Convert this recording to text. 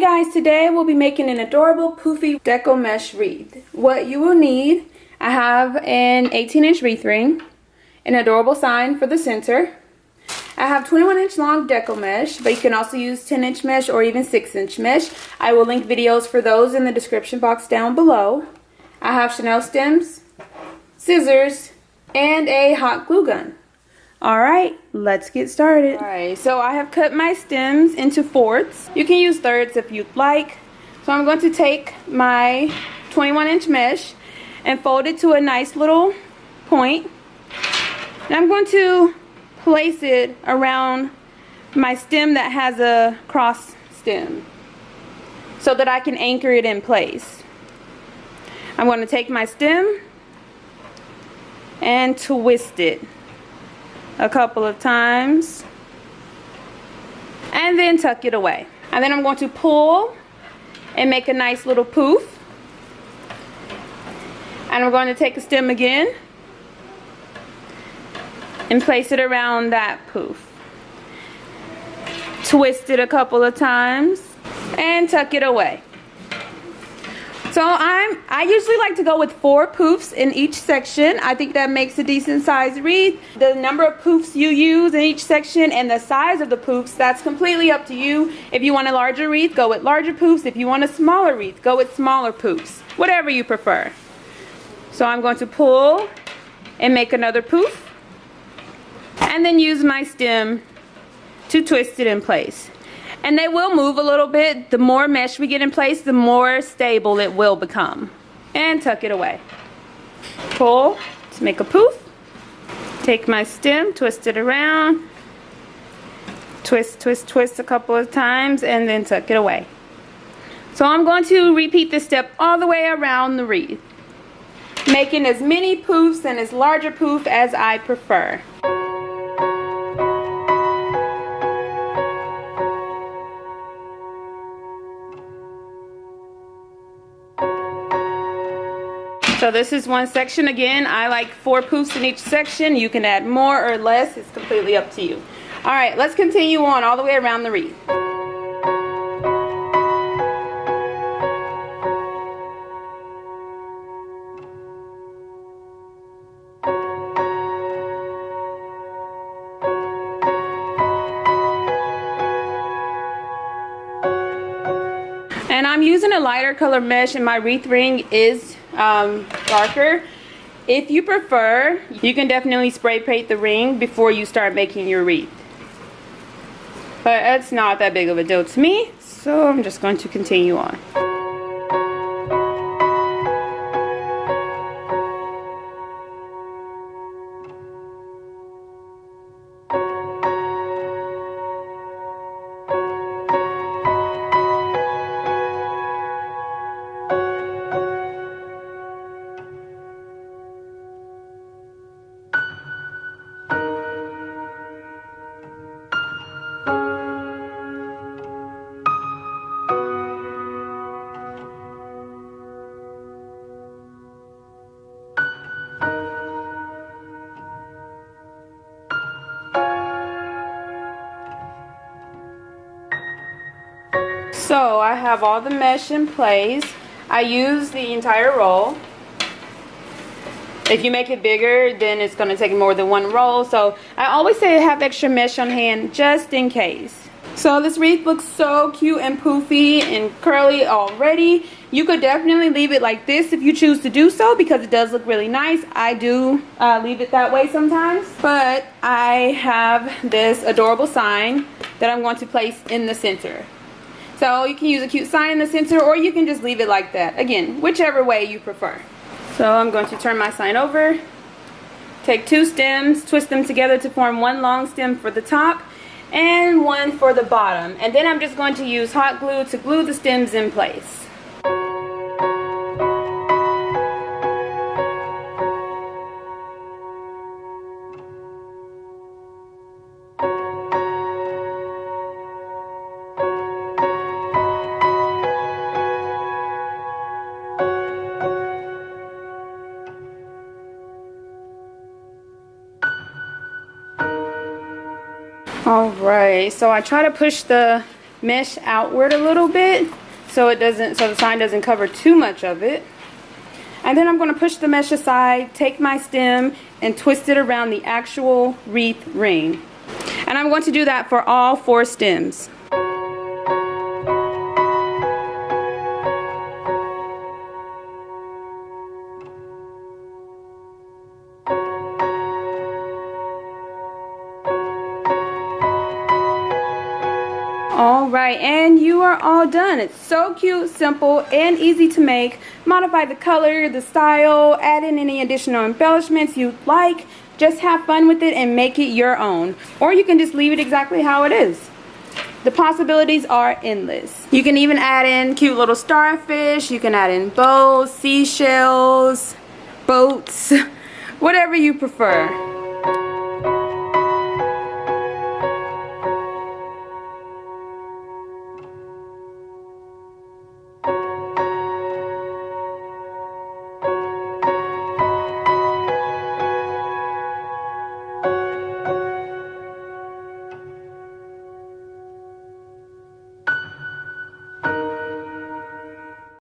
guys, today we'll be making an adorable poofy deco mesh wreath. What you will need, I have an 18-inch wreath ring, an adorable sign for the center. I have 21-inch long deco mesh, but you can also use 10-inch mesh or even 6-inch mesh. I will link videos for those in the description box down below. I have Chanel stems, scissors, and a hot glue gun. Alright, let's get started. Alright, so I have cut my stems into fourths. You can use thirds if you'd like. So I'm going to take my 21-inch mesh and fold it to a nice little point. And I'm going to place it around my stem that has a cross stem so that I can anchor it in place. I'm going to take my stem and twist it a couple of times and then tuck it away. And then I'm going to pull and make a nice little poof. And I'm going to take a stem again and place it around that poof. Twist it a couple of times and tuck it away. So I usually like to go with 4 poofs in each section. I think that makes a decent size wreath. The number of poofs you use in each section and the size of the poofs, that's completely up to you. If you want a larger wreath, go with larger poofs. If you want a smaller wreath, go with smaller poofs. Whatever you prefer. So I'm going to pull and make another poof. And then use my stem to twist it in place. And they will move a little bit. The more mesh we get in place, the more stable it will become. And tuck it away. Pull to make a poof. Take my stem, twist it around. Twist, twist, twist a couple of times and then tuck it away. So I'm going to repeat this step all the way around the wreath, making as many poofs and as larger poof as I prefer. So this is one section. Again, I like 4 poofs in each section. You can add more or less. It's completely up to you. Alright, let's continue on all the way around the wreath. And I'm using a lighter color mesh and my wreath ring is darker. If you prefer, you can definitely spray paint the ring before you start making your wreath. But it's not that big of a deal to me, so I'm just going to continue on. So I have all the mesh in place. I use the entire roll. If you make it bigger, then it's going to take more than one roll. So I always say have extra mesh on hand just in case. So this wreath looks so cute and poofy and curly already. You could definitely leave it like this if you choose to do so, because it does look really nice. I do leave it that way sometimes. But I have this adorable sign that I'm going to place in the center. So you can use a cute sign in the center, or you can just leave it like that. Again, whichever way you prefer. So I'm going to turn my sign over. Take 2 stems, twist them together to form one long stem for the top and one for the bottom. And then I'm just going to use hot glue to glue the stems in place. Alright, so I try to push the mesh outward a little bit so the sign doesn't cover too much of it. And then I'm going to push the mesh aside, take my stem, and twist it around the actual wreath ring. And I'm going to do that for all 4 stems. Alright, and you are all done. It's so cute, simple, and easy to make. Modify the color, the style, add in any additional embellishments you'd like. Just have fun with it and make it your own. Or you can just leave it exactly how it is. The possibilities are endless. You can even add in cute little starfish. You can add in bows, seashells, boats, whatever you prefer.